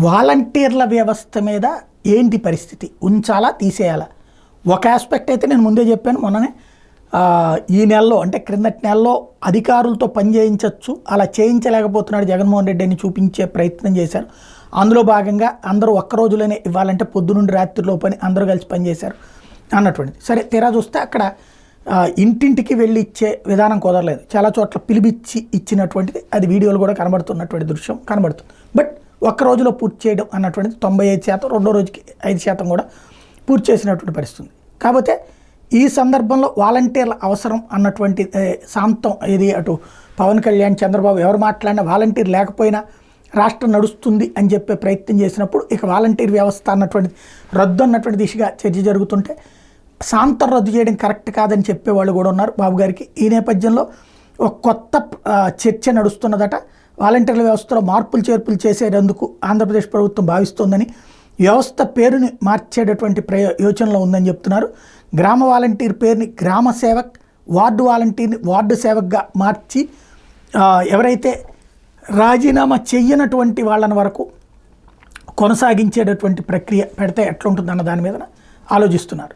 వాలంటీర్ల వ్యవస్థ మీద ఏంటి పరిస్థితి, ఉంచాలా తీసేయాలా? ఒక ఆస్పెక్ట్ అయితే నేను ముందే చెప్పాను, మొన్ననే ఈ నెలలో అంటే క్రిందటి నెలలో అధికారులతో పని చేయించవచ్చు, అలా చేయించలేకపోతున్నాడు జగన్మోహన్ రెడ్డి అని చూపించే ప్రయత్నం చేశారు. అందులో భాగంగా అందరూ ఒక్క రోజులోనే ఇవ్వాలంటే పొద్దునుండి రాత్రిలో పని అందరూ కలిసి పనిచేశారు అన్నటువంటిది. సరే, తీరా చూస్తే అక్కడ ఇంటింటికి వెళ్ళి ఇచ్చే విధానం కుదరలేదు, చాలా చోట్ల పిలిపిచ్చి ఇచ్చినటువంటిది అది వీడియోలు కూడా కనబడుతున్నటువంటి దృశ్యం కనబడుతుంది. బట్ ఒక్క రోజులో పూర్తి చేయడం అన్నటువంటిది 95%, రెండో రోజుకి 5% కూడా పూర్తి చేసినటువంటి పరిస్థితి. కాకపోతే ఈ సందర్భంలో వాలంటీర్ల అవసరం అన్నటువంటి శాంతం ఇది అటు పవన్ కళ్యాణ్, చంద్రబాబు ఎవరు మాట్లాడినా వాలంటీర్ లేకపోయినా రాష్ట్రం నడుస్తుంది అని చెప్పే ప్రయత్నం చేసినప్పుడు ఇక వాలంటీర్ వ్యవస్థ అన్నటువంటి రద్దు అన్నటువంటి దిశగా చర్చ జరుగుతుంటే శాంతం రద్దు చేయడం కరెక్ట్ కాదని చెప్పేవాళ్ళు కూడా ఉన్నారు బాబు గారికి. ఈ నేపథ్యంలో ఒక కొత్త చర్చ నడుస్తున్నదట. వాలంటీర్ల వ్యవస్థలో మార్పులు చేర్పులు చేసేందుకు ఆంధ్రప్రదేశ్ ప్రభుత్వం భావిస్తోందని, వ్యవస్థ పేరుని మార్చేటటువంటి యోచనలో ఉందని చెప్తున్నారు. గ్రామ వాలంటీర్ పేరుని గ్రామ సేవక్, వార్డు వాలంటీర్ని వార్డు సేవక్గా మార్చి ఎవరైతే రాజీనామా చెయ్యనటువంటి వాళ్ళని వరకు కొనసాగించేటటువంటి ప్రక్రియ పెడితే ఎట్లుంటుందన్న దాని మీద ఆలోచిస్తున్నారు.